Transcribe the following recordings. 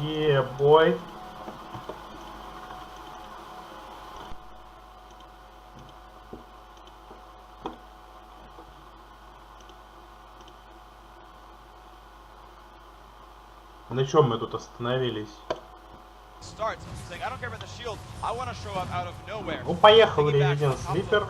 Yeah, boy. На чем мы тут остановились? Ну, поехал Резидент Слипер.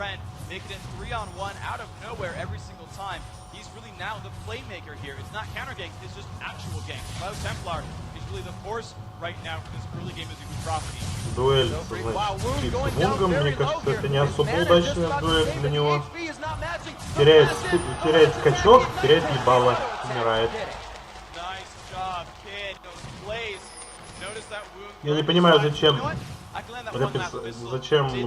Дуэль с Вунгом, мне кажется, это не особо удачная дуэль для него. Теряет скачок, теряет ебало, умирает. Я не понимаю, зачем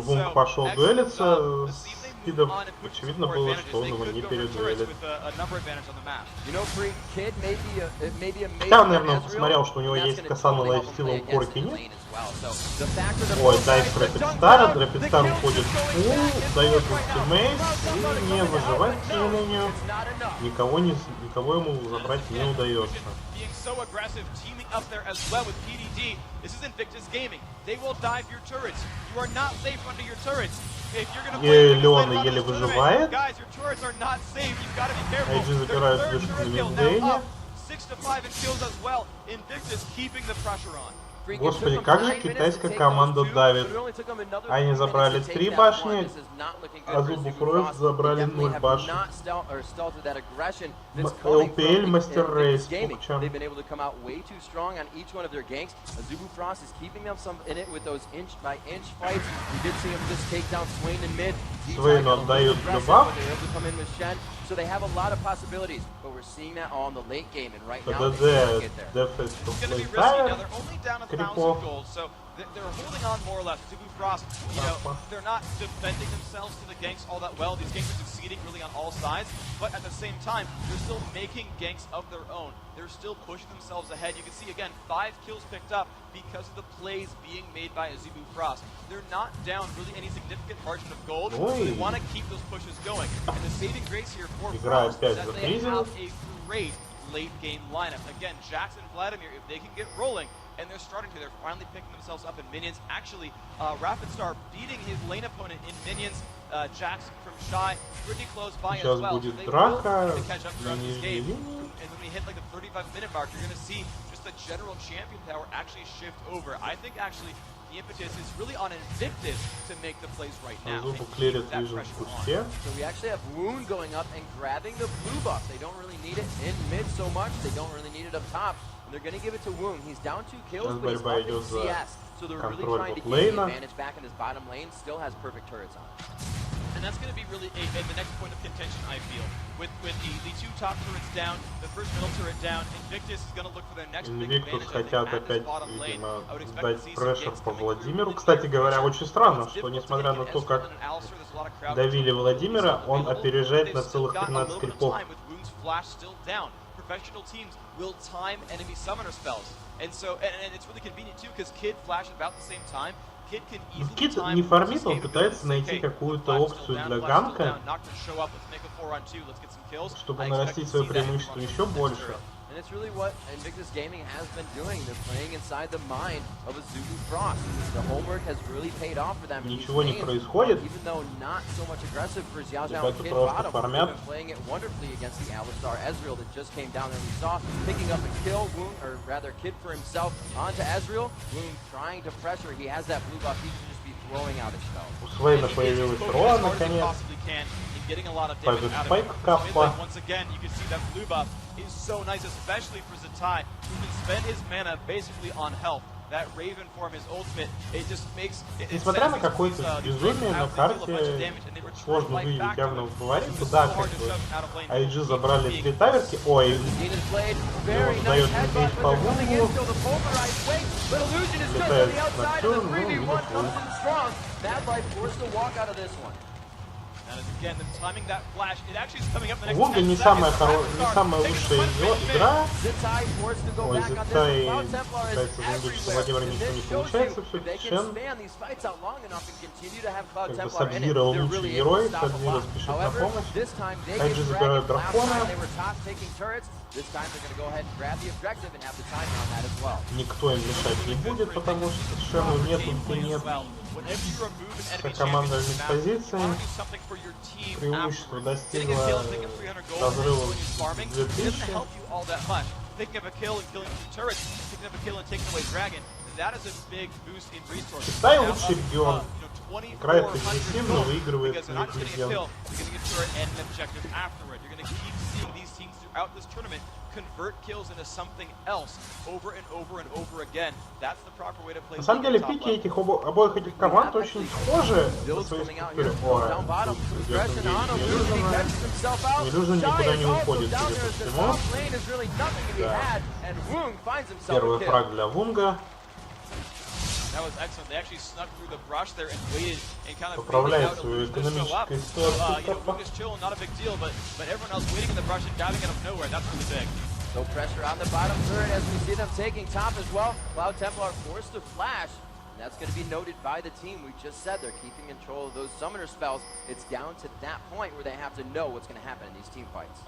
Вунг пошел дуэлиться с Кидом. Очевидно было, что он его не передуэлит. Хотя он, наверное, посмотрел, что у него есть коса на лайфстил, у Корки нет. Ой, дайв Рэпидстар. Рэпидстар уходит в пул, дает ультимейт и не выживать, к сожалению. Никого ему забрать не удается. So aggressive, teaming up there as well with PDD. This is Invictus Gaming. They will dive your turrets. You are not safe under your turrets. If you're gonna play Леона еле выживает. Guys, your turrets are not safe. You've got to be careful. Эйджи забирает вышку на миддейне. 6 to 5 in kills as well. Invictus keeping the pressure on. Господи, как же китайская команда давит. Они забрали 3 башни, Азубу Фрост забрали 0 башен. ЛПЛ Мастер Рейс. Свейну отдают дебаф. So they have a lot of possibilities, but we're seeing that all in the late game, and right now they can't get there. It's going to be risky now. They're only down 1,000 gold, so they're holding on more or less. Azubu Frost, you know, they're not defending themselves to the ganks all that well. These ganks are succeeding really on all sides, but at the same time, they're still making ganks of their own. They're still pushing themselves ahead. You can see, again, 5 kills picked up because of the plays being made by Azubu Frost. They're not down really any significant margin of gold, so they want to keep those pushes going. And the saving grace here for Frost is that they have a great late game lineup. Again, Jax and Vladimir, if they can get rolling, and they're starting to, they're finally picking themselves up in minions. Actually, Rapid Star beating his lane opponent in minions. Jax from Shy pretty close by as well. So they will catch up throughout this game. And when we hit like the 35-minute mark, you're going to see just the general champion power actually shift over. I think actually the impetus is really on Invictus to make the plays right now. So we actually have Wound going up and grabbing the blue buff. They don't really need it in mid so much. They don't really need it up top. They're going to give it to Wound. He's down 2 kills, but he's up in CS. So they're really trying to get the advantage back in his bottom lane. Still has perfect turrets on. And that's going to be really the next point of contention, I feel. With the 2 top turrets down, the first middle turret down, Invictus is going to look for their next big advantage хотят опять, видимо, дать прессер по Владимиру. Кстати говоря, очень странно, что несмотря на то, как давили Владимира, он опережает на целых 13 крипов. Professional teams will time enemy summoner spells. And so, and it's really convenient too, because Kid flashes about the same time. Кид не фармит, он пытается найти какую-то опцию для ганка, чтобы нарастить свое преимущество еще больше. And it's really what Invictus Gaming has been doing. They're playing inside the mind of Azubu Frost. The homework has really paid off for them. Ничего не происходит. Even though not so much aggressive for Xiao Zhao and Kid bottom, they've been playing it wonderfully against the Alistar Ezreal that just came down there. We saw picking up a kill, Wound, or rather Kid for himself onto Ezreal. Wound trying to pressure. He has that blue buff. He can just be throwing out his spells. У Свейна появилась Роа наконец. Getting a lot of damage out of it. But once again, you can see that blue buff is so nice, especially for Zatai, who can spend his mana basically on health. That Raven form, his ultimate, it just makes it. Несмотря на какое-то безумие на карте, сложно выявить явного фаворита, да, как бы IG забрали 3 таверки, ой, он дает медведь по Вунгу, летает на Ноктюрн, ну, минус Вунг. Вунга не самая лучшая игра. Ой, Зитай пытается заметить, что Владимир ничего не получается. Все-таки Шен как бы Сабзира лучший герой. Сабзира спешит на помощь. Хайджи забирают дракона. Никто им мешать не будет, потому что Шену нет, нет. Команда в позиции. Преимущество достигло разрыва 2000. Китай лучший регион. Играет агрессивно, выигрывает регион. На самом деле пики этих обоих этих команд очень схожи по своей структуре. Нелюжин никуда не уходит, судя по всему. Да. Первый фраг для Вунга. Поправляет свою экономическую ситуацию. No pressure on the bottom third as we see them taking top as well. Cloud Templar forced to flash. And that's going to be noted by the team. We just said they're keeping control of those summoner spells. It's down to that point where they have to know what's going to happen in these team fights.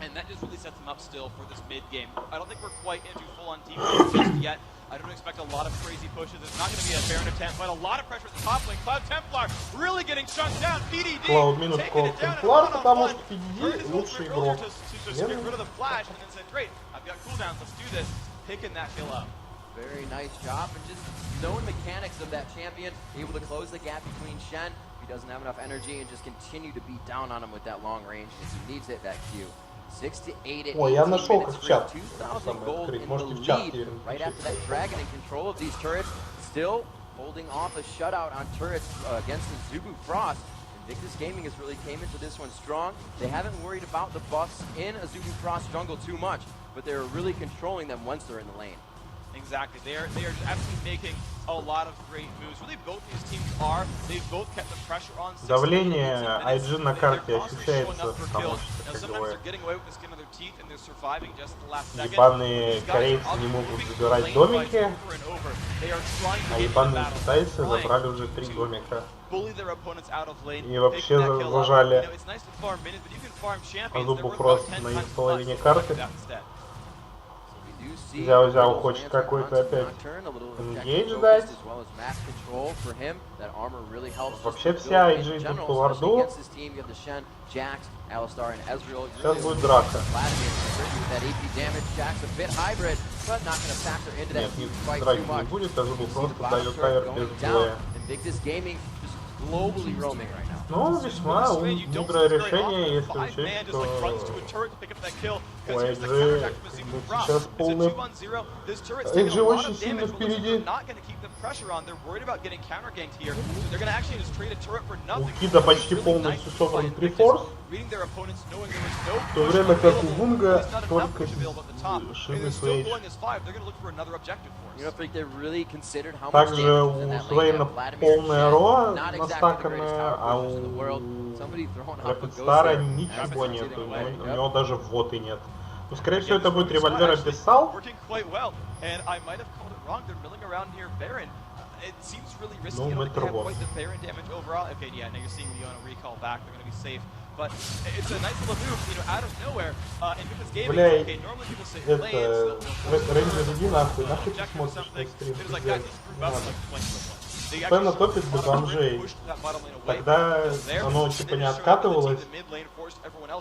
And that just really sets them up still for this mid game. I don't think we're quite into full-on team fights just yet. I don't expect a lot of crazy pushes. It's not going to be a Baron attempt, but a lot of pressure at the top lane. Cloud Templar really getting shut down. PDD Cloud минус Cloud Templar, потому что PDD лучший игрок. Just get rid of the flash and then said, great, I've got cooldowns, let's do this. Picking that kill up. Very nice job, and just knowing mechanics of that champion, able to close the gap between Shen. He doesn't have enough energy and just continue to beat down on him with that long range as he needs it, that Q. 6 to 8 at 18 я нашел как minutes, чат. 2,000 gold in the lead. Right after that dragon in control of these turrets, still holding off a shutout on turrets against the Azubu Frost. Invictus Gaming has really came into this one strong. They haven't worried about the buffs in Azubu Frost jungle too much, but they're really controlling them once they're in the lane. Exactly. They are absolutely making a lot of great moves. Really, both these teams are. They've both kept the pressure on. Давление IG на карте ощущается, потому что, как говорят, ебаные корейцы не могут забирать домики, а ебаные китайцы забрали уже 3 домика. И вообще зажали Азубу просто на их половине карты. Взял хочет какой-то опять энгейдж дать. Вообще вся IG идут по варду. Сейчас будет драка. Нет, драки не будет, Азубу просто дает кавер без боя. Ну, весьма мудрое решение, если учесть, что у IG сейчас полный... IG очень сильно впереди. У Кида почти полностью собран 3-форс, в то время как у Вунга только шины Свейдж. Также у Свейна полная ро настаканная, а у Рапидстара ничего нет, у него даже воты нет. Ну, скорее всего, это будет револьвер Абиссал. Ну, Метро. Бля, это... Рейнджер, иди нахуй ты смотришь на стрим, пиздец, не надо. Пена топит для бомжей. Тогда оно типа не откатывалось,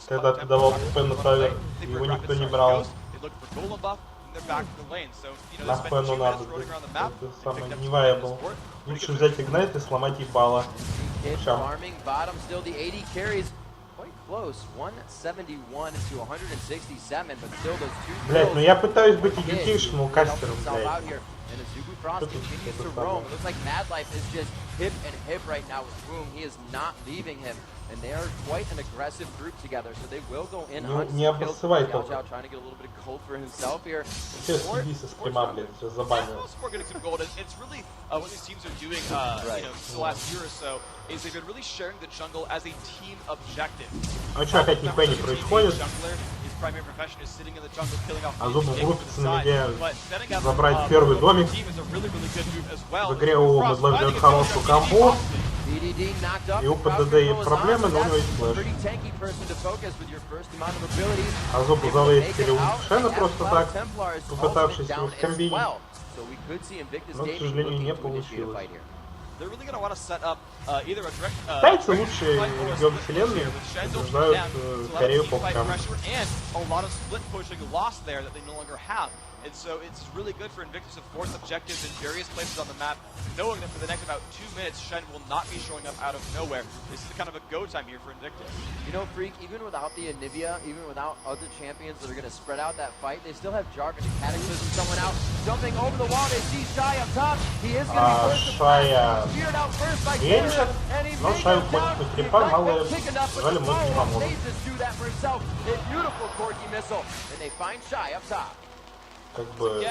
когда ты давал Пена тавер, его никто не брал. Нахуй оно надо, это самое не viable. Лучше взять игнайт и сломать ебало. Блять, ну я пытаюсь быть educational кастером, блять. Frost continues to roam. It looks like Mad Life is just hip and hip right now with Boom. He is not leaving him. And they are quite an aggressive group together, so they will go in on some kills. Xiao trying to get a little bit of gold for himself here. Сейчас сиди со скрима, блядь, сейчас забанил. Sport getting some gold. It's really what these teams are doing, you know, the last year or so, is they've been really sharing the jungle as a team objective. А что, опять нихуя не происходит? Азубу крутится на миде забрать первый домик. В игре у Медлов дает хорошую камбу. И у ПДД есть проблемы, но у него есть флэш. Азубу завейстили у Шена просто так, попытавшись его скомбинить. Но, к сожалению, не получилось. Китайцы лучшие регион вселенной побеждают Корею по хокам. And so it's really good for Invictus to force objectives in various places on the map, knowing that for the next about 2 minutes, Shen will not be showing up out of nowhere. This is kind of a go time here for Invictus. You know, Freak, even without the Anivia, even without other champions that are going to spread out that fight, they still have Jarvan and Cataclysm someone out, jumping over the wall. They see Shy up top. He is going to be first to speared out first by Karen, and he makes it down. Picking up with the ball. They just do that for himself. A beautiful Corky missile, and they find Shy up top. Как бы...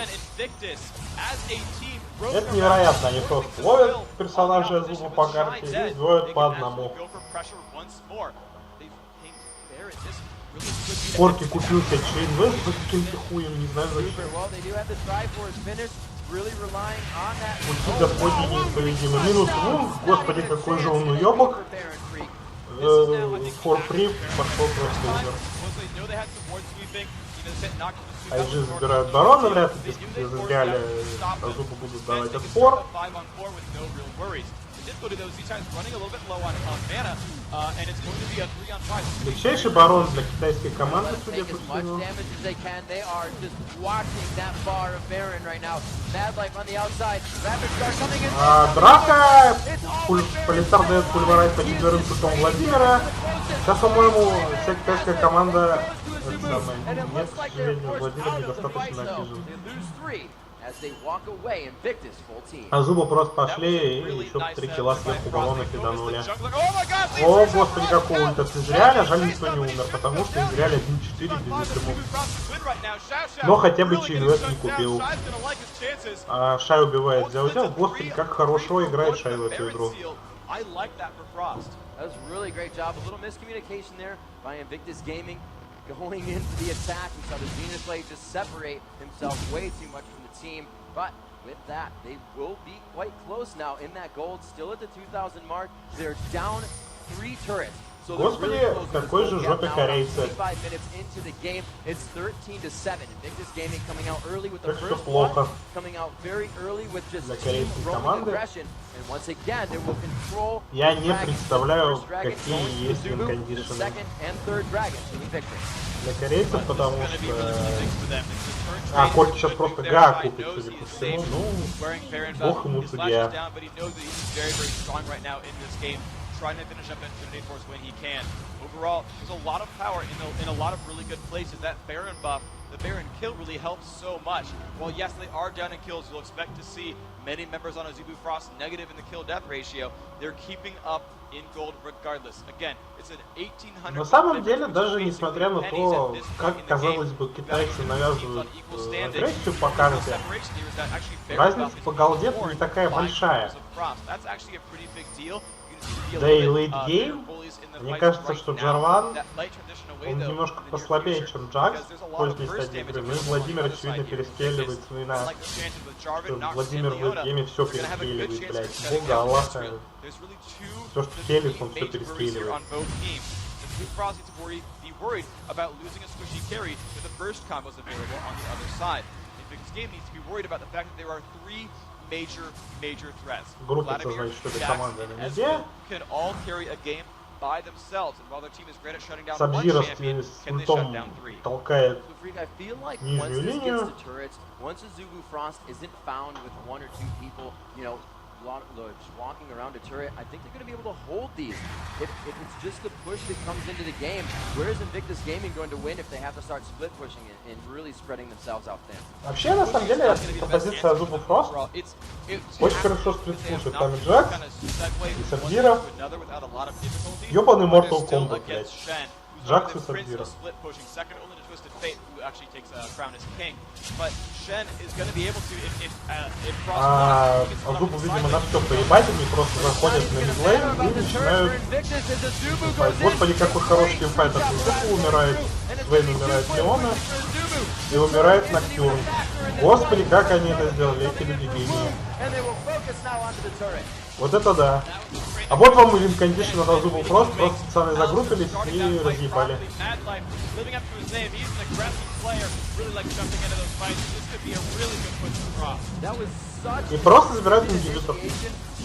Это невероятно, они просто ловят персонажей Азубу по карте и двоят по одному. Корки купил себе чейн-вест за каким-то хуем, не знаю зачем. Пути Господни неисповедимы. Минус Вунг, господи, какой же он уёбок. Форфри пошел просто уже. IG забирают барона, вряд ли без Галя Азубу будут давать отпор. Легчайший барон для китайской команды, судя по всему. Драка! Полистар дает пульверайт по четверым пультом Владимира. Сейчас, по-моему, вся китайская команда... Нет, к сожалению, Владимир недостаточно активен. Азубу просто пошли и еще 3 килла сверху баллона киданули. О, господи, какой ульт от Израиля. Жаль, никто не умер, потому что Израиль 1-4 без ему. Но хотя бы чейнвест не купил. А Шай убивает Зяо-Зяо. Господи, как хорошо играет Шай в эту игру. Going into the attack, we saw the Venus Blade just separate himself way too much from the team, but with that, they will be quite close now in that gold, still at the 2,000 mark. They're down 3 turrets. So Господи, какой же жопе корейцы. It's 13-7. Invictus Gaming coming out early with the Так first плохо. coming out very early with just Для team корейской roaming команды. aggression. And once again, they will control. Я не представляю, какие есть инкондишены для корейцев, потому что... А, Корки сейчас просто Га купит, судя по всему. Ну, бог ему судья. Trying to finish up Infinity Force when he can. Overall, there's a lot of power in a lot of really good places. That Baron buff, the Baron kill really helps so much. While yes, they are down in kills, you'll expect to see many members on Azubu Frost negative in the kill-death ratio. They're keeping up in gold regardless. Again, it's an 1800. На самом деле, даже несмотря на то, как, казалось бы, китайцы навязывают агрессию по карте, разница по голде не такая большая. Да и лейтгейм, мне кажется, что Джарван, он немножко послабее, чем Джакс в поздней стадии игры. Ну и Владимир, очевидно, перестреливает свои на... Владимир в лейтгейме все перестреливает, блядь. Бога, Аллаха. Все, что хелит, он все перестреливает. Группа, значит, что это команда на миде. Сабзиро с ультом толкает нижнюю линию. walking around a turret, I think they're going to be able to hold these. If it's just the push that comes into the game, where is Invictus Gaming going to win if they have to start split pushing it and really spreading themselves out thin? Вообще, на самом деле, пропозиция Azubu Frost очень хорошо сплит-пушит. Там и Джакс, и Сабзира. Ёбаный Mortal Kombat, блядь. Джакс и Сабзира. Azubu, видимо, на все поебать, они просто заходят на мидлейн и начинают файт. Господи, какой хороший тимфайт от Azubu, умирает Свейн, умирает Леона и умирает Ноктюрн. Господи, как они это сделали, эти люди гении. Вот это да. А вот вам и винкондишн от Azubu Frost, просто пацаны загруппились и разъебали. И просто забирают ингибитор.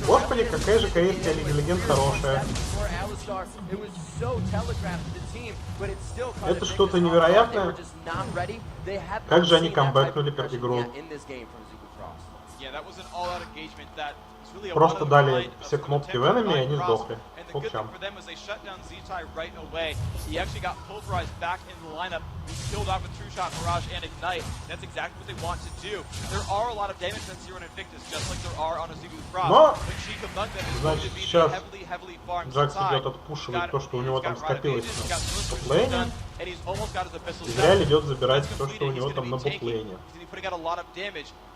Господи, какая же корейская Лига Легенд хорошая. Это что-то невероятное. Как же они камбэкнули перед игру. Просто дали все кнопки в энеми, и они сдохли. Полчам. Но, значит, сейчас Джакс идет отпушивать то, что у него там скопилось на ботлейне. Израиль идет забирать то, что у него там на ботлейне.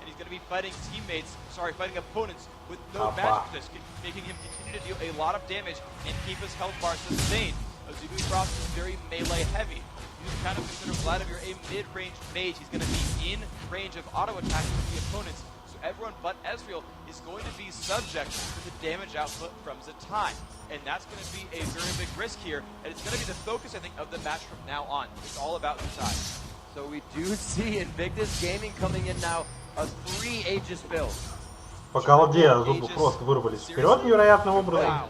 He's going to be fighting teammates, fighting opponents with no magic resist, making him continue to do a lot of damage and keep his health bar sustained. Azubu Frost is very melee heavy. You can kind of consider Vladimir a mid-range mage. He's going to be in range of auto attacks with the opponents. So everyone but Ezreal is going to be subject to the damage output from Zatai. And that's going to be a very big risk here. And it's going to be the focus, I think, of the match from now on. It's all about Zatai. So we do see Invictus Gaming coming in now. По голде Azubu просто вырвались вперед невероятным образом.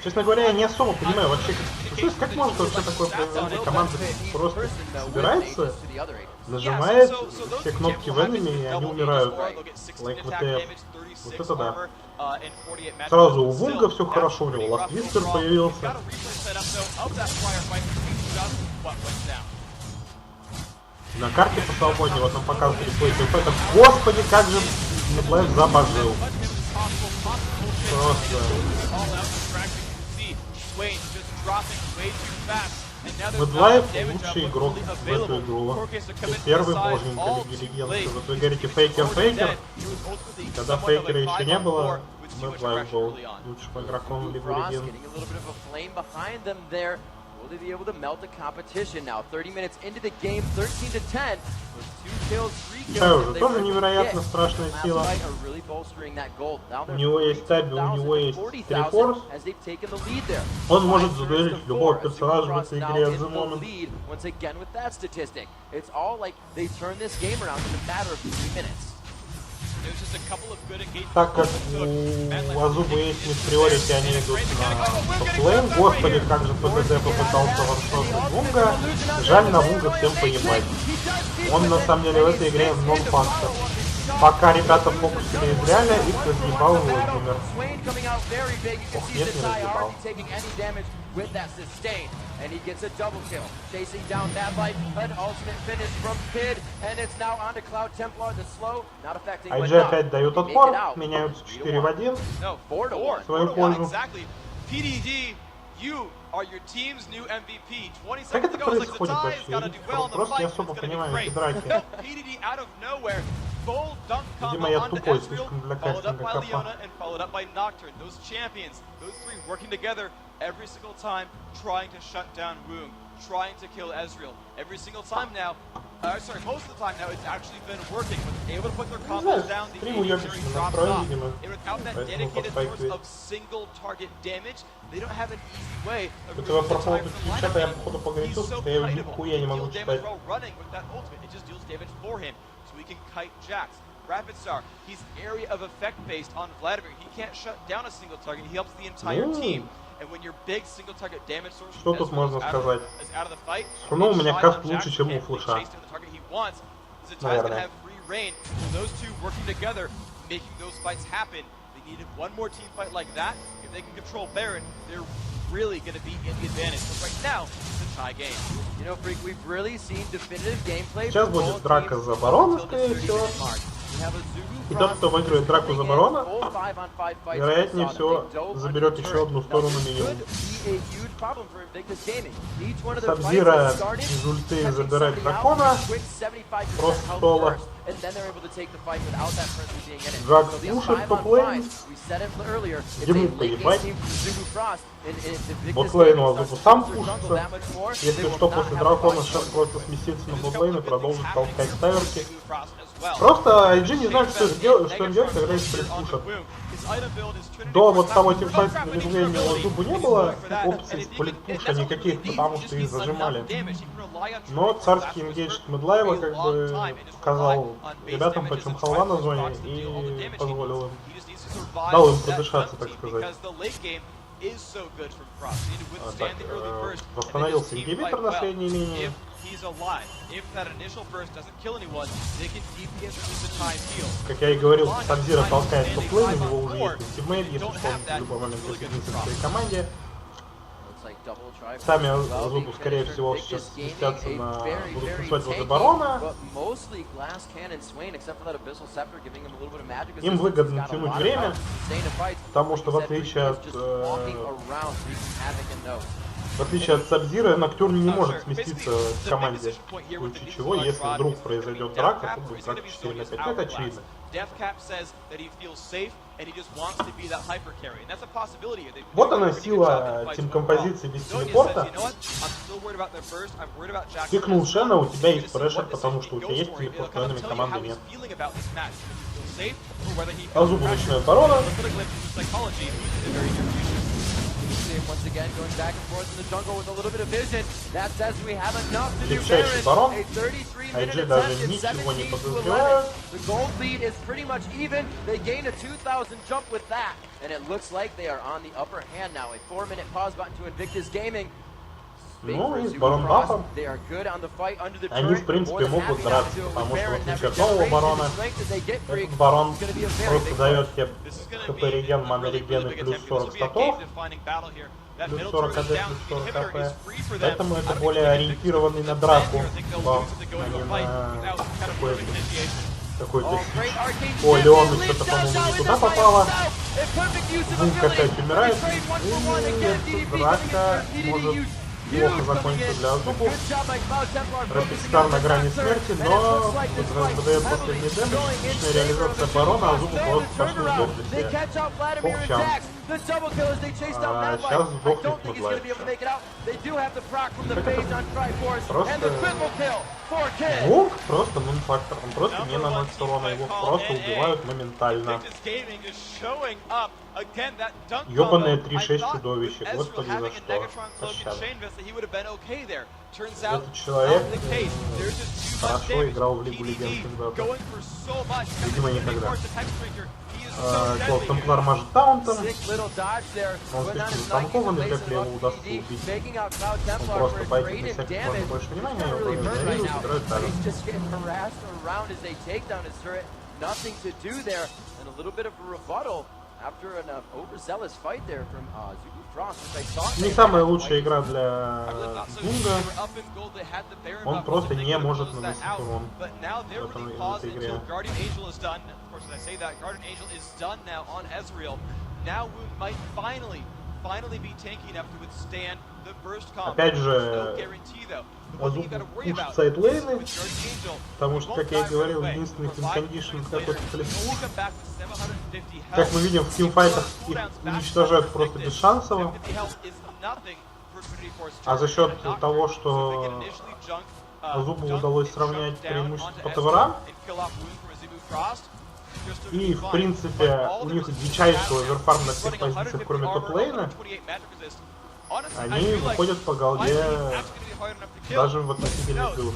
Честно говоря, я не особо понимаю вообще, как может вообще такое произойти. Команда просто собирается, нажимает все кнопки в энеми, и они умирают. Like WTF. Вот это да. Сразу у Вунга все хорошо, у него Ластвистер появился. На карте по свободе, вот нам показывали свой ТП. Господи, как же Медлайф забожил. Просто. Медлайф лучший игрок в эту игру. Первый боженька Лиги Легенд. Вот вы говорите фейкер. Когда фейкера еще не было, Медлайф был лучшим игроком Лиги Легенд. Will they be able to melt the competition now? 30 minutes into the game, 13-10. 2 kills, 3 kills. Тоже невероятно страшная сила. У него есть табби, у него есть телепорт. Он может задавить любого персонажа в этой игре от The Moment. Так как у Azubu есть мид-приорити, они идут на топ-лейн. Господи, как же ПДД попытался ваншотать Вунга. Жаль, на Вунга всем поебать. Он на самом деле в этой игре нон-фактор. Пока ребята фокусили Израиля, их разъебал Владимир. Ох, нет, не разъебал. And he gets a double kill, chasing down that life, an ultimate finish from Kid, and it's now on to Cloud Templar, the slow, not affecting IG опять дают отпор, меняются 4 в 1, в свою пользу. Как это происходит вообще? Просто не особо понимаю эти драки. Видимо, я тупой слишком для кастинга копа. Every single time trying to shut down Woong, trying to kill Ezreal. Every single time now, most of the time now, it's actually been working. When they're able to put their combos down, the adversary drops off. And without that dedicated source of single target damage, they don't have an easy way of really running with that ultimate. It just deals damage for him, so he can kite Jax. Rapid Star, he's area of effect based on Vladimir. He can't shut down a single target, he helps the entire team. And when your big single target damage source Что тут можно сказать? Ну, у меня каст лучше, чем у Флэша. Наверное. Rain. So those two working together, making those fights happen. They needed one more team fight like that. If they can control Baron, they're really going to be in the advantage. But right now, it's a tie game. You know, Freak, we've really seen definitive gameplay. Сейчас будет драка за оборону, скорее всего. И тот, кто выиграет драку за барона, вероятнее всего, заберет еще одну сторону минимум. Сабзира из ульты забирает дракона, просто соло. Драк пушит топ-лейн, ему поебать. Ботлейн у Азубу сам пушится. Если что, после дракона сейчас просто сместится на ботлейн и продолжит толкать таверки. Просто IG не знает, что им делать, когда их сплитпушат. До вот того тимфайта на медления у Азубу не было опций сплитпуша никаких, потому что их зажимали. Но царский ингейдж Медлайва как бы показал ребятам, почем халва на зоне, и позволил им, дал им продышаться, так сказать. Так, восстановился ингибитор на средней линии. Как я и говорил, Сабзира толкает топ-лейн, у него уже есть ультимейт, если что, он в любой момент присоединится к своей команде. Сами Азубу, скорее всего, сейчас сместятся на... будут пускать возле барона. Им выгодно тянуть время, потому что в отличие от Сабзира, Ноктюрн не может сместиться в команде. В случае чего, если вдруг произойдет драка, то будет драка 4 на 5. Это очевидно. Вот она сила тим-композиции без телепорта. Пикнул Шена, у тебя есть прешер, потому что у тебя есть телепорт, но энеми команды нет. Азубу начинает барона. Once again, going back and forth in the jungle with a little bit of vision. That says we have enough to do Легчайший барон. A 33-minute даже attempt is ничего не 17 to подозревают. 11. The gold lead is pretty much even. They gain a 2,000 jump with that. And it looks like they are on the upper hand now. A 4-minute pause button to Invictus Gaming. Ну и с барон бафом они в принципе могут драться, потому что в отличие от нового барона, этот барон просто дает тебе хп реген, мана реген и плюс 40 статов, плюс 40 АД, плюс 40 АП. Поэтому это более ориентированный на драку баф, а не на какой-то сич. О, Леон что-то, по-моему, не туда попало. Вунг опять умирает. И драка может плохо закончится для Азубу. Рэпидстар на грани смерти, но выдает последний дэмэдж. Отличная реализация барона, Азубу просто пошли сдохли все. Полчам. Сейчас сдохнет Медлайв. Просто... Вунг просто нон-фактор, он просто не наносит урона, его просто убивают моментально. Ёбаное 3-6 чудовище, господи, за что? Пощады. Этот человек хорошо играл в Лигу Легенд когда-то. Видимо, никогда. Клоп Темплар мажет таунтом. Он слишком танкованный, как его удастся убить. Он просто пойдет на всяких можно больше внимания, его просто игнорирует, играет талент. Не самая лучшая игра для Бунга. Он просто не может наносить урон в этой игре. Опять же, Азубу пушит сайдлейны, потому что, как я и говорил, единственный финкондишн какой-то сплитпуш. Как мы видим, в тимфайтах их уничтожают просто бесшансово. А за счет того, что Азубу удалось сравнять преимущество по таверам, и, в принципе, у них дичайший оверфарм на всех позициях, кроме топ-лейна, они выходят по голде даже в относительный плюс.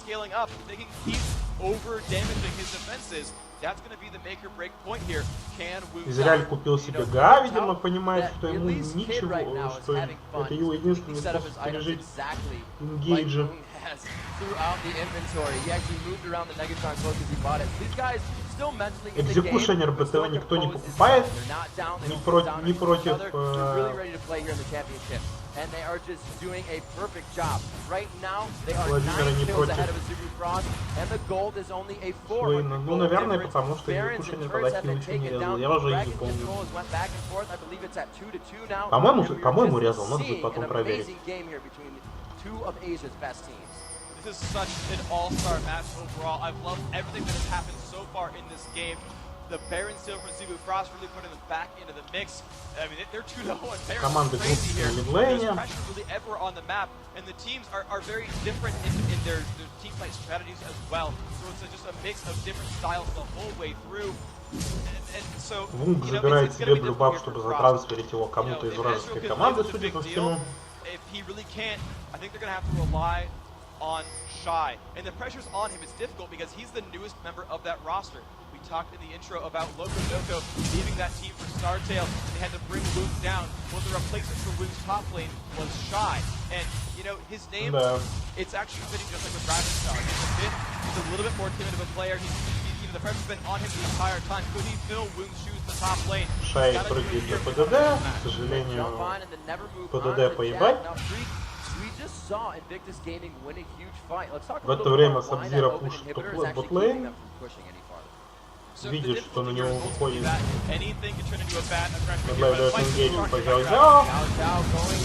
scaling up. If they can keep over damaging his defenses, that's going to be the make or break point here. Can Woon Израиль купил себе Га, видимо, понимает, что ему ничего, что это его единственный способ пережить Engage. Экзекушенер БТВ никто не покупает, не против and they are just doing a perfect job. Right now, they are 9 kills ahead of Azubu Frost, and the gold is only a 4. Ну, наверное, потому что экзекушенер тогда хил еще не резал. Я уже не помню. По-моему, резал, надо будет потом проверить. This is such an all-star match overall. I've loved everything that has happened so far in this game. The Baron steal from Azubu Frost really putting them back into the mix. I mean, they're 2-0 and Baron's crazy here. There's pressure really ever on the map, and the teams are very different in their team fight strategies as well. So it's just a mix of different styles the whole way through. And so, Вунг забирает себе блюбаф, чтобы затрансферить его кому-то из вражеской команды, судя по всему. If he really can't, I think they're going to have to rely on Shy. And the pressure's on him. It's difficult because he's the newest member of that roster. We talked in the intro about Loco Doco leaving that team for Startail. They had to bring Woon down. Well, the replacement for Woon's top lane was Shy. And, you know, his name, it's actually fitting just like with Ravenstone. He's a little bit more timid of a player. The pressure's been on him the entire time. Could he fill Woon's shoes in the top lane? Шай прыгает на ПДД. К сожалению, ПДД поебать. В это время Сабзира пушит ботлейн. Видит, что на него выходит. Предлагает энгейджм по Зяо-Зяо.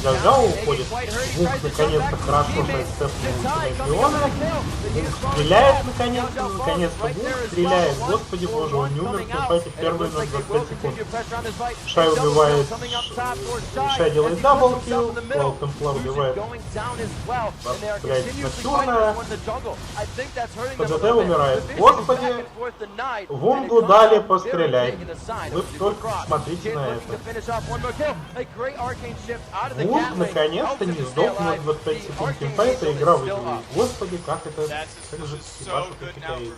Зяо-Зяо уходит. Вук наконец-то хорошо сайдстепнул чемпиона. Вук стреляет наконец-то. Наконец-то Вук стреляет. Господи боже, он не умер в файте первые на 25 секунд. Шай убивает. Шай делает даблкил. Клауд Темплар убивает. Блять, Ноктюрна. ПДД умирает. Господи. Вунгу дали пострелять. Вы только смотрите на это. Вунг наконец-то не сдох на 25 секунд тимфайта, игра выиграла. Господи, как это... Как же ебашут эти китайцы.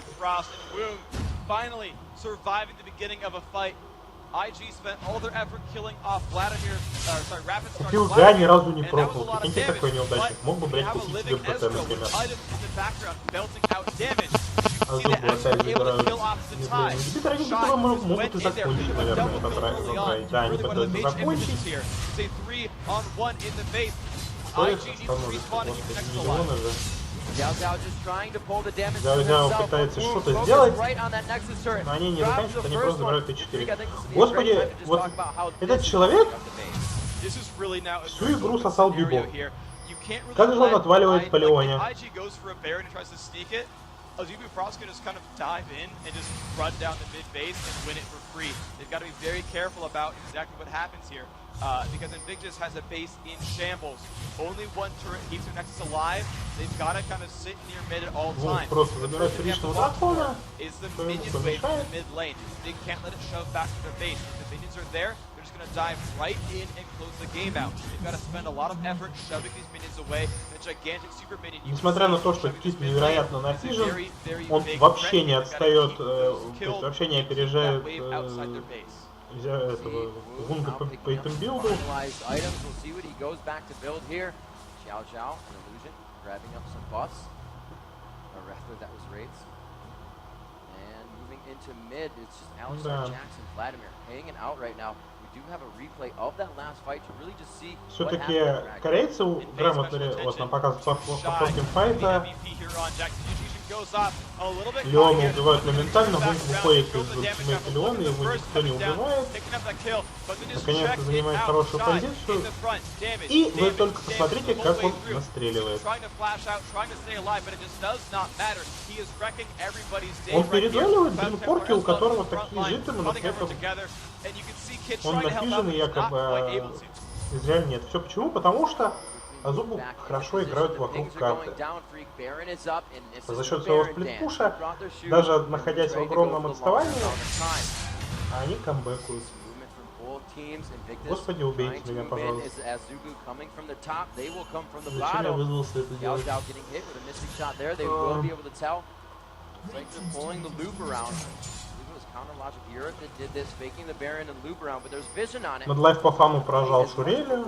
Купил Га, ни разу не пробовал. Прикиньте, какой неудачник. Мог бы, блядь, купить себе БТ, например. Азубу опять забирают ингибитор, они которые могут и закончить, наверное, забрать. Да, они пытаются закончить. Что их остановит? Господи, миллионы же. Зяо-Зяо пытается что-то сделать, но они не заканчивают, они просто забирают Т4. Господи, вот этот человек всю игру сосал бибо. Как же он отваливает по Леоне? Azubu Frost can just kind of dive in and just run down the mid base and win it for free. They've got to be very careful about exactly what happens here because Invictus has a base in shambles. Only one turret keeps their Nexus alive. They've got to kind of sit near mid at all times. Is the minion wave in the mid lane. They can't let it shove back to their base. If the minions are there, they're just going to dive right in and close the game out. They've got to spend a lot of effort shoving these minions away. The gigantic super minion. Несмотря на то, что Кит невероятно нафижен, он вообще не отстает, вообще не опережает этого Вунга по итем-билду. Да. Все-таки корейцы грамотно, вот нам показывают повтор геймфайта. Леона убивают моментально, Вунг выходит из ультимейта Леона, его никто не убивает. Наконец-то занимает хорошую позицию. И вы только посмотрите, как он настреливает. Он передваливает дринкорки, у которого такие житомы, но при этом он нафиженный, якобы Израиль нет. Все почему? Потому что Азубу хорошо играют вокруг карты. За счет своего сплитпуша, даже находясь в огромном отставании, они камбэкуют. Господи, убейте меня, пожалуйста. Зачем я вызвался это делать? Медлайф по фану поражал Шурелия.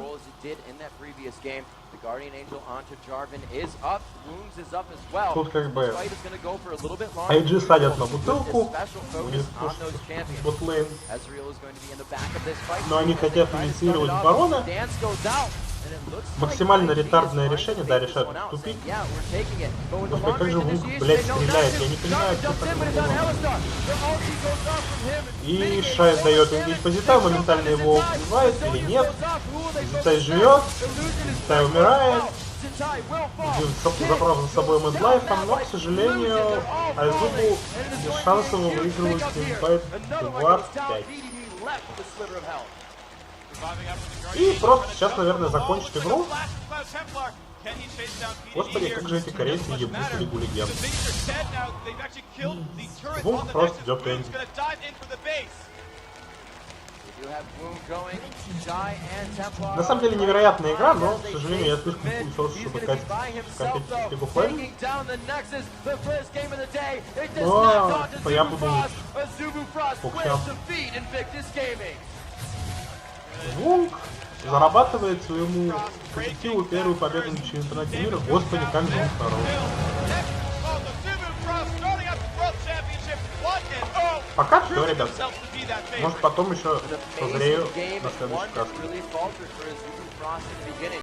Тут как бы IG садят на бутылку, у них ботлейн, но они хотят инициировать барона. Максимально ретардное решение, да, решают тупик. Господи, как же Вук, блядь, стреляет, я не понимаю, что так было. И Шайс дает ингейдж по Зитай, моментально его убивает или нет. Зитай живет, Зитай умирает. Забрал за собой Медлайфом, но, к сожалению, Азубу без шансов его выигрывает Зитай 2-5. И просто сейчас, наверное, закончит игру. Господи, как же эти корейцы ебут Лигу Легенд. Вунг просто идет энди. На самом деле невероятная игра, но, к сожалению, я слишком хуесос, чтобы катить Лигу Флейм. Но типа, я буду лучше. Вунг зарабатывает своему коллективу первую победу на чемпионате мира. Господи, как же он хорош. Пока все, ребят. Может потом еще созрею на следующий раз.